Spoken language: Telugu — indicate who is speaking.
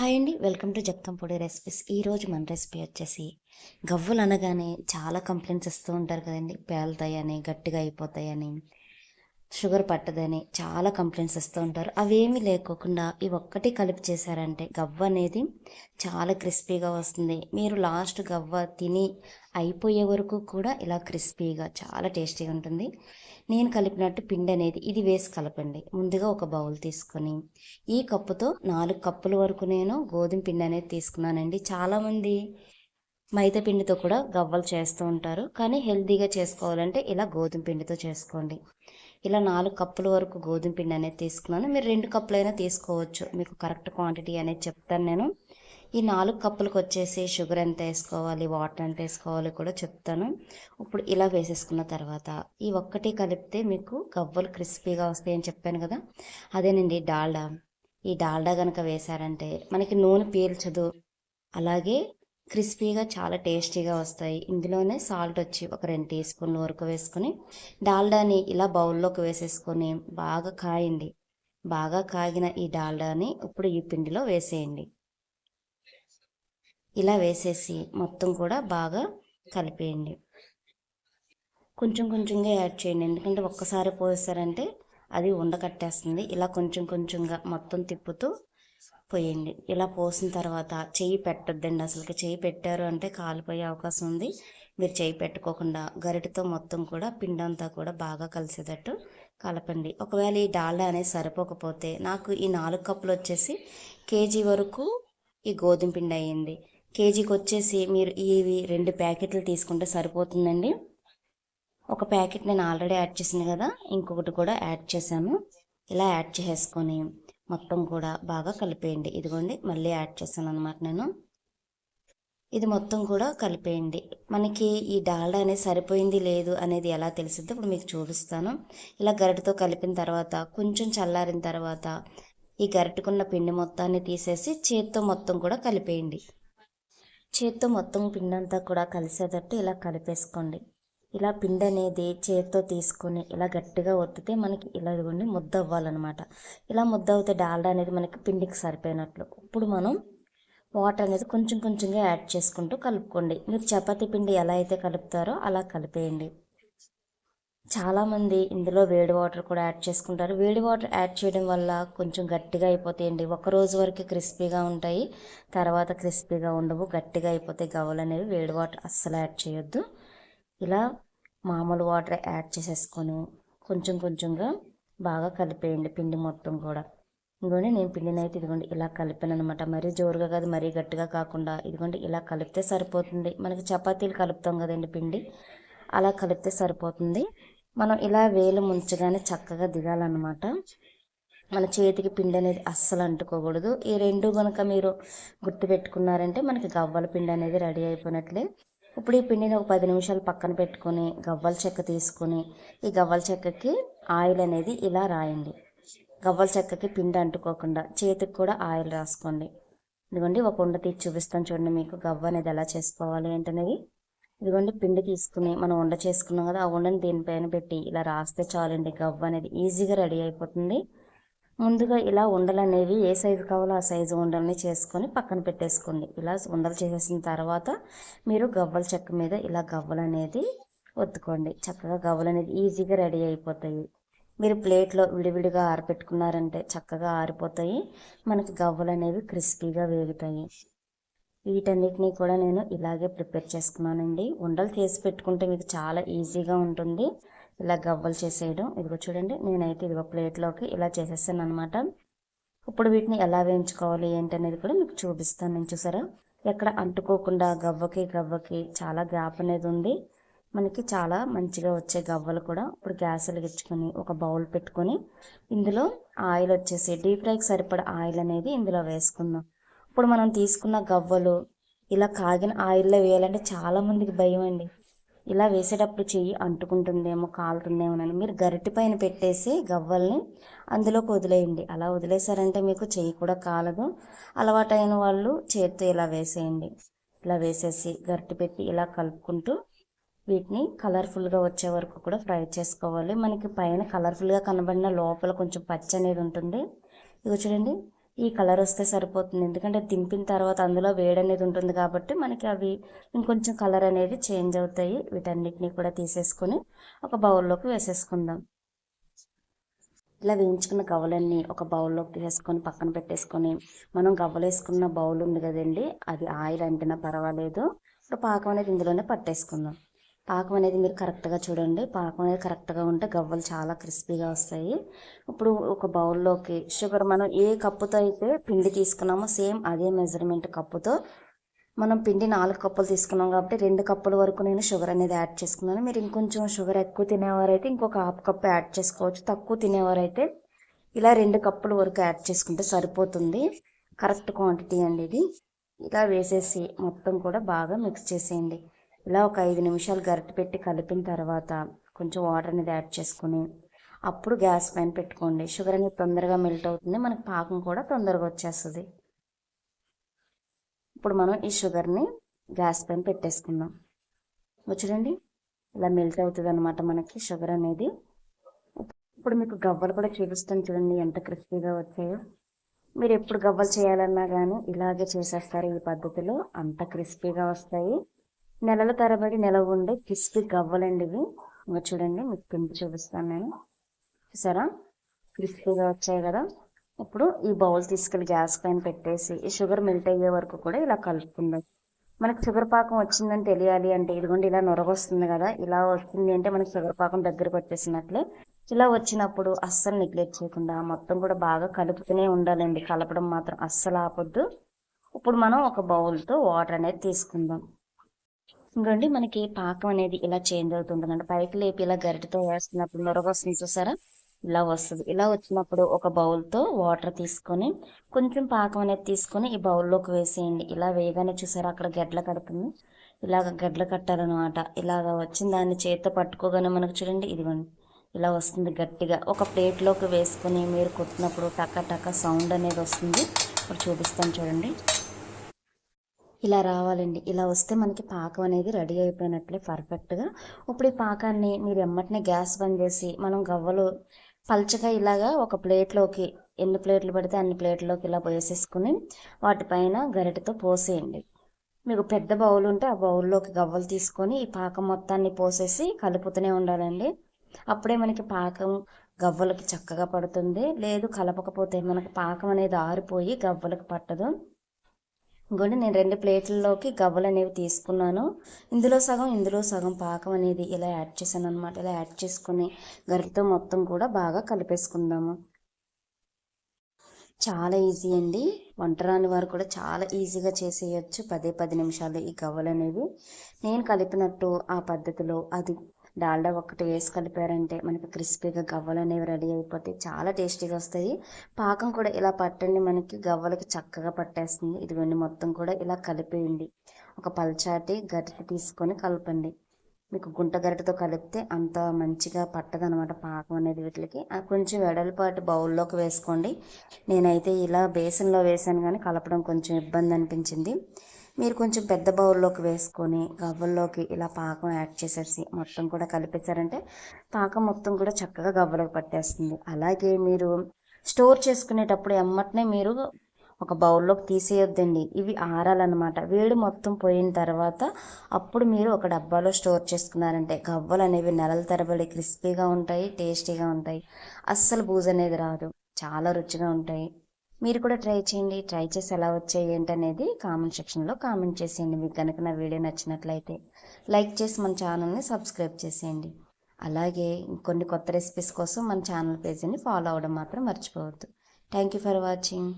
Speaker 1: హాయ్ అండి. Welcome to జక్కంపొడి recipes. ఈరోజు మన రెసిపీ వచ్చేసి గవ్వలు అనగానే చాలా కంప్లైంట్స్ ఇస్తూ ఉంటారు కదండి. పేలుతాయని, గట్టిగా అయిపోతాయని, షుగర్ పట్టదని చాలా కంప్లైంట్స్ ఇస్తూ ఉంటారు. అవేమీ లేకోకుండా ఈ ఒక్కటి కలిపి చేశారంటే గవ్వ అనేది చాలా క్రిస్పీగా వస్తుంది. మీరు లాస్ట్ గవ్వ తిని అయిపోయే వరకు కూడా ఇలా క్రిస్పీగా చాలా టేస్టీగా ఉంటుంది. నేను కలిపినట్టు పిండి అనేది ఇది వేసి కలపండి. ముందుగా ఒక బౌల్ తీసుకొని ఈ కప్పుతో 4 కప్పుల వరకు నేను గోధుమ పిండి అనేది తీసుకున్నానండి. చాలామంది మైదా పిండితో కూడా గవ్వలు చేస్తూ ఉంటారు. కానీ హెల్తీగా చేసుకోవాలంటే ఇలా గోధుమ పిండితో చేసుకోండి. ఇలా 4 కప్పుల వరకు గోధుమ పిండి అనేది తీసుకున్నాను. మీరు 2 కప్పులైనా తీసుకోవచ్చు. మీకు కరెక్ట్ క్వాంటిటీ అనేది చెప్తాను నేను. ఈ 4 కప్పులకు వచ్చేసి షుగర్ ఎంత వేసుకోవాలి, వాటర్ ఎంత వేసుకోవాలి కూడా చెప్తాను. ఇప్పుడు ఇలా వేసేసుకున్న తర్వాత ఈ ఒక్కటి కలిపితే మీకు గవ్వలు క్రిస్పీగా వస్తాయని చెప్పాను కదా, అదేనండి డాల్డా. ఈ డాల్డా కనుక వేశారంటే మనకి నూనె పీల్చదు, అలాగే క్రిస్పీగా చాలా టేస్టీగా వస్తాయి. ఇందులోనే సాల్ట్ వచ్చి ఒక 2 టీ స్పూన్ల వరకు వేసుకొని డాల్డాని ఇలా బౌల్లోకి వేసేసుకొని బాగా కాయండి. బాగా కాగిన ఈ డాల్డాని ఇప్పుడు ఈ పిండిలో వేసేయండి. ఇలా వేసేసి మొత్తం కూడా బాగా కలిపేయండి. కొంచెం కొంచెంగా యాడ్ చేయండి, ఎందుకంటే ఒక్కసారి పోసారంటే అది ఉండకట్టేస్తుంది. ఇలా కొంచెం కొంచెంగా మొత్తం తిప్పుతూ పోయండి. ఇలా పోసిన తర్వాత చెయ్యి పెట్టొద్దండి. అసలుకి చెయ్యి పెట్టారు అంటే కాలిపోయే అవకాశం ఉంది. మీరు చెయ్యి పెట్టుకోకుండా గరిటెతో మొత్తం కూడా పిండి అంతా కూడా బాగా కలిసేటట్టు కలపండి. ఒకవేళ ఈ డాల్డా అనేది సరిపోకపోతే నాకు ఈ 4 కప్పులు వచ్చేసి కేజీ వరకు ఈ గోధుమ పిండి అయ్యింది. కేజీకి వచ్చేసి మీరు ఇవి 2 ప్యాకెట్లు తీసుకుంటే సరిపోతుందండి. ఒక ప్యాకెట్ నేను ఆల్రెడీ యాడ్ చేసింది కదా, ఇంకొకటి కూడా యాడ్ చేశాను. ఇలా యాడ్ చేసుకొని మొత్తం కూడా బాగా కలిపేయండి. ఇదిగోండి మళ్ళీ యాడ్ చేశాను అనమాట నేను. ఇది మొత్తం కూడా కలిపేయండి. మనకి ఈ డాల్డా అనేది సరిపోయింది లేదు అనేది ఎలా తెలిసిద్దో ఇప్పుడు మీకు చూపిస్తాను. ఇలా గరిటెతో కలిపిన తర్వాత కొంచెం చల్లారిన తర్వాత ఈ గరిటెకున్న పిండి మొత్తాన్ని తీసేసి చేత్తో మొత్తం కూడా కలిపేయండి. చేత్తో మొత్తం పిండి అంతా కూడా కలిసేటట్టు ఇలా కలిపేసుకోండి. ఇలా పిండి అనేది చేతితో తీసుకొని ఇలా గట్టిగా ఒత్తితే మనకి ఇలా ఇదిగోండి ముద్ద అవ్వాలన్నమాట. ఇలా ముద్ద అవుతే డాల్డా అనేది మనకి పిండికి సరిపోయినట్లు. ఇప్పుడు మనం వాటర్ అనేది కొంచెం కొంచెంగా యాడ్ చేసుకుంటూ కలుపుకోండి. మీరు చపాతీ పిండి ఎలా అయితే కలుపుతారో అలా కలిపేయండి. చాలామంది ఇందులో వేడి వాటర్ కూడా యాడ్ చేసుకుంటారు. వేడి వాటర్ యాడ్ చేయడం వల్ల కొంచెం గట్టిగా అయిపోతాయండి. ఒక రోజు వరకు క్రిస్పీగా ఉంటాయి, తర్వాత క్రిస్పీగా ఉండవు, గట్టిగా అయిపోతాయి గవ్వలు అనేవి. వేడి వాటర్ అస్సలు యాడ్ చేయొద్దు. ఇలా మామూలు వాటర్ యాడ్ చేసేసుకొని కొంచెం కొంచెంగా బాగా కలిపేయండి పిండి మొత్తం కూడా. ఇదిగోండి నేను పిండిని అయితే ఇదిగోండి ఇలా కలిపాను అనమాట. మరీ జోరుగా కాదు, మరీ గట్టిగా కాకుండా ఇదిగోండి ఇలా కలిపితే సరిపోతుంది. మనకి చపాతీలు కలుపుతాం కదండి పిండి, అలా కలిపితే సరిపోతుంది. మనం ఇలా వేలు ముంచగానే చక్కగా దిగాలన్నమాట. మన చేతికి పిండి అనేది అస్సలు అంటుకోకూడదు. ఈ రెండు కనుక మీరు గుర్తుపెట్టుకున్నారంటే మనకి గవ్వల పిండి అనేది రెడీ అయిపోయినట్లే. ఇప్పుడు ఈ పిండిని ఒక 10 నిమిషాలు పక్కన పెట్టుకొని గవ్వల చెక్క తీసుకొని ఈ గవ్వల చెక్కకి ఆయిల్ అనేది ఇలా రాయండి. గవ్వల చెక్కకి పిండి అంటుకోకుండా చేతికి కూడా ఆయిల్ రాసుకోండి. ఇదిగోండి ఒక ఉండ తీసి చూపిస్తాను చూడండి మీకు గవ్వ అనేది ఎలా చేసుకోవాలి ఏంటనేది. ఇదిగోండి పిండి తీసుకుని మనం ఉండ చేసుకున్నాం కదా, ఆ ఉండని దీనిపైన పెట్టి ఇలా రాస్తే చాలండి, గవ్వ అనేది ఈజీగా రెడీ అయిపోతుంది. ముందుగా ఇలా ఉండలు అనేవి ఏ సైజు కావాలో ఆ సైజు ఉండల్ని చేసుకొని పక్కన పెట్టేసుకోండి. ఇలా ఉండలు చేసేసిన తర్వాత మీరు గవ్వల చెక్క మీద ఇలా గవ్వలు అనేది ఒత్తుకోండి. చక్కగా గవ్వలు అనేది ఈజీగా రెడీ అయిపోతాయి. మీరు ప్లేట్లో విడివిడిగా ఆరబెట్టుకున్నారంటే చక్కగా ఆరిపోతాయి. మనకి గవ్వలు అనేవి క్రిస్పీగా వేగుతాయి. వీటన్నిటినీ కూడా నేను ఇలాగే ప్రిపేర్ చేసుకున్నానండి. ఉండలు చేసి పెట్టుకుంటే మీకు చాలా ఈజీగా ఉంటుంది ఇలా గవ్వలు చేసేయడం. ఇదిగో చూడండి నేనైతే ఇదిగో ప్లేట్లోకి ఇలా చేసేసాను అనమాట. ఇప్పుడు వీటిని ఎలా వేయించుకోవాలి ఏంటనేది కూడా మీకు చూపిస్తాను. నేను చూసారా ఎక్కడ అంటుకోకుండా గవ్వకి గవ్వకి చాలా గ్యాప్ అనేది ఉంది. మనకి చాలా మంచిగా వచ్చే గవ్వలు కూడా. ఇప్పుడు గ్యాస్ వెలిగించుకొని ఒక బౌల్ పెట్టుకొని ఇందులో ఆయిల్ వచ్చేసి డీప్ ఫ్రైకి సరిపడా ఆయిల్ అనేది ఇందులో వేసుకుందాం. ఇప్పుడు మనం తీసుకున్న గవ్వలు ఇలా కాగిన ఆయిల్లో వేయాలంటే చాలామందికి భయం అండి. ఇలా వేసేటప్పుడు చెయ్యి అంటుకుంటుందేమో, కాలుతుందేమోనని మీరు గరిటె పైన పెట్టేసి గవ్వల్ని అందులోకి వదిలేయండి. అలా వదిలేసారంటే మీకు చెయ్యి కూడా కాలదు. అలవాటైన వాళ్ళు చేత్తో ఇలా వేసేయండి. ఇలా వేసేసి గరిటె పెట్టి ఇలా కలుపుకుంటూ వీటిని కలర్ఫుల్గా వచ్చే వరకు కూడా ఫ్రై చేసుకోవాలి. మనకి పైన కలర్ఫుల్గా కనబడిన లోపల కొంచెం పచ్చి అనేది ఉంటుంది. ఇదిగో చూడండి ఈ కలర్ వస్తే సరిపోతుంది. ఎందుకంటే దింపిన తర్వాత అందులో వేడి అనేది ఉంటుంది కాబట్టి మనకి అవి ఇంకొంచెం కలర్ అనేది చేంజ్ అవుతాయి. వీటన్నిటిని కూడా తీసేసుకొని ఒక బౌల్లోకి వేసేసుకుందాం. ఇలా వేయించుకున్న గవ్వలన్నీ ఒక బౌల్లోకి తీసేసుకొని పక్కన పెట్టేసుకొని, మనం గవ్వలు వేసుకున్న బౌల్ ఉంది కదండి, అది ఆయిల్ అంటినా పర్వాలేదు. ఇప్పుడు పాకం అనేది ఇందులోనే పట్టేసుకుందాం. పాకం అనేది మీరు కరెక్ట్గా చూడండి. పాకం అనేది కరెక్ట్గా ఉంటే గవ్వలు చాలా క్రిస్పీగా వస్తాయి. ఇప్పుడు ఒక బౌల్లోకి షుగర్ మనం ఏ కప్పుతో అయితే పిండి తీసుకున్నామో సేమ్ అదే మెజర్మెంట్ కప్పుతో మనం పిండి 4 కప్పులు తీసుకున్నాం కాబట్టి 2 కప్పుల వరకు నేను షుగర్ అనేది యాడ్ చేసుకున్నాను. మీరు ఇంకొంచెం షుగర్ ఎక్కువ తినేవారైతే ఇంకొక హాఫ్ కప్ యాడ్ చేసుకోవచ్చు. తక్కువ తినేవారైతే ఇలా 2 కప్పుల వరకు యాడ్ చేసుకుంటే సరిపోతుంది. కరెక్ట్ క్వాంటిటీ అండి ఇది. ఇలా వేసేసి మొత్తం కూడా బాగా మిక్స్ చేసేయండి. ఇలా ఒక 5 నిమిషాలు గరిటె పెట్టి కలిపిన తర్వాత కొంచెం వాటర్ అనేది యాడ్ చేసుకుని అప్పుడు గ్యాస్ పైన పెట్టుకోండి. షుగర్ అనేది తొందరగా మెల్ట్ అవుతుంది. మనకి పాకం కూడా తొందరగా వచ్చేస్తుంది. ఇప్పుడు మనం ఈ షుగర్ని గ్యాస్ పైన పెట్టేసుకుందాం. చూడండి ఇలా మెల్ట్ అవుతుంది అనమాట మనకి షుగర్ అనేది. ఇప్పుడు మీకు గవ్వలు కూడా చూపిస్తాను చూడండి ఎంత క్రిస్పీగా వచ్చాయో. మీరు ఎప్పుడు గవ్వలు చేయాలన్నా కానీ ఇలాగే చేసేస్తారు. ఈ పద్ధతిలో అంత క్రిస్పీగా వస్తాయి. నెలల తరబడి నిలవ ఉండే క్రిస్పీ గవ్వలండి ఇవి. ఇంకా చూడండి మీకు పిండి చూపిస్తాను నేను. చూసారా క్రిస్పీగా వచ్చాయి కదా. ఇప్పుడు ఈ బౌల్ తీసుకెళ్ళి గ్యాస్ పైన పెట్టేసి ఈ షుగర్ మెల్ట్ అయ్యే వరకు కూడా ఇలా కలుపుకుందాం. మనకి షుగర్ పాకం వచ్చిందని తెలియాలి అంటే ఇదిగోండి ఇలా నొరగొస్తుంది కదా. ఇలా వస్తుంది అంటే మనకి షుగర్ పాకం దగ్గరకు వచ్చేసినట్లే. ఇలా వచ్చినప్పుడు అస్సలు నెగ్లెక్ట్ చేయకుండా మొత్తం కూడా బాగా కలుపుతూనే ఉండాలండి. కలపడం మాత్రం అస్సలు ఆపొద్దు. ఇప్పుడు మనం ఒక బౌల్తో వాటర్ అనేది తీసుకుందాం. ఇంకోండి మనకి పాకం అనేది ఇలా చేంజ్ అవుతుంటుందండి. పైకి లేపి ఇలా గరిటెతో వేస్తున్నప్పుడు నొరగొస్తుంది చూసారా, ఇలా వస్తుంది. ఇలా వచ్చినప్పుడు ఒక బౌల్తో వాటర్ తీసుకొని కొంచెం పాకం అనేది తీసుకొని ఈ బౌల్లోకి వేసేయండి. ఇలా వేయగానే చూసారా అక్కడ గడ్డలు కడుతుంది. ఇలాగ గడ్డలు కట్టాలన్నమాట. ఇలాగ వచ్చిన దాన్ని చేతితో పట్టుకోగానే మనకు చూడండి ఇదిగోండి ఇలా వస్తుంది గట్టిగా. ఒక ప్లేట్లోకి వేసుకొని మీరు కొట్టినప్పుడు టక టక సౌండ్ అనేది వస్తుంది. ఇప్పుడు చూపిస్తాను చూడండి. ఇలా రావాలండి. ఇలా వస్తే మనకి పాకం అనేది రెడీ అయిపోయినట్లే పర్ఫెక్ట్గా. ఇప్పుడు ఈ పాకాన్ని మీరు ఎమ్మటనే గ్యాస్ బంద్ చేసి మనం గవ్వలు పల్చగా ఇలాగా ఒక ప్లేట్లోకి ఎన్ని ప్లేట్లు పడితే అన్ని ప్లేట్లోకి ఇలా వేసేసుకుని వాటిపైన గరిటెతో పోసేయండి. మీకు పెద్ద బౌల్ ఉంటే ఆ బౌల్లోకి గవ్వలు తీసుకొని ఈ పాకం మొత్తాన్ని పోసేసి కలుపుతూనే ఉండాలండి. అప్పుడే మనకి పాకం గవ్వలకి చక్కగా పడుతుంది. లేదు కలపకపోతే మనకి పాకం అనేది ఆరిపోయి గవ్వలకు పట్టదు. ఇంకోటి నేను 2 ప్లేట్లలోకి గవ్వలు అనేవి తీసుకున్నాను. ఇందులో సగం పాకం అనేది ఇలా యాడ్ చేశాను అనమాట. ఇలా యాడ్ చేసుకుని గరిటెతో మొత్తం కూడా బాగా కలిపేసుకుందాము. చాలా ఈజీ అండి. వంట రాని వారు కూడా చాలా ఈజీగా చేసేయచ్చు. 10 నిమిషాలు ఈ గవ్వలు అనేవి నేను కలిపినట్టు ఆ పద్ధతిలో అది డాల్డా ఒకటి వేసి కలిపారంటే మనకి క్రిస్పీగా గవ్వలు అనేవి రెడీ అయిపోతాయి. చాలా టేస్టీగా వస్తాయి. పాకం కూడా ఇలా పట్టండి, మనకి గవ్వలకి చక్కగా పట్టేస్తుంది. ఇదిగోండి మొత్తం కూడా ఇలా కలిపేయండి. ఒక పల్చాటి గరిటె తీసుకొని కలపండి. మీకు గుంట గరిటెతో కలిపితే అంత మంచిగా పట్టదనమాట పాకం అనేది వీటికి. కొంచెం వెడల్పాటి బౌల్లోకి వేసుకోండి. నేనైతే ఇలా బేసన్లో వేసాను కానీ కలపడం కొంచెం ఇబ్బంది అనిపించింది. మీరు కొంచెం పెద్ద బౌల్లోకి వేసుకొని గవ్వల్లోకి ఇలా పాకం యాడ్ చేసేసి మొత్తం కూడా కలిపేశారంటే పాకం మొత్తం కూడా చక్కగా గవ్వలోకి పట్టేస్తుంది. అలాగే మీరు స్టోర్ చేసుకునేటప్పుడు ఎమ్మటనే మీరు ఒక బౌల్లోకి తీసేయొద్దండి. ఇవి ఆరాలన్నమాట. వేడి మొత్తం పోయిన తర్వాత అప్పుడు మీరు ఒక డబ్బాలో స్టోర్ చేసుకున్నారంటే గవ్వలు అనేవి నెలల తరబడి క్రిస్పీగా ఉంటాయి, టేస్టీగా ఉంటాయి. అస్సలు బూజు అనేది రాదు. చాలా రుచిగా ఉంటాయి. మీరు కూడా ట్రై చేయండి. ట్రై చేసి ఎలా వచ్చాయి ఏంటనేది కామెంట్ సెక్షన్లో కామెంట్ చేసేయండి. మీకు కనుక నా వీడియో నచ్చినట్లయితే లైక్ చేసి మన ఛానల్ని సబ్స్క్రైబ్ చేసేయండి. అలాగే కొన్ని కొత్త రెసిపీస్ కోసం మన ఛానల్ పేజీని ఫాలో అవ్వడం మాత్రం మర్చిపోవద్దు. Thank you for watching.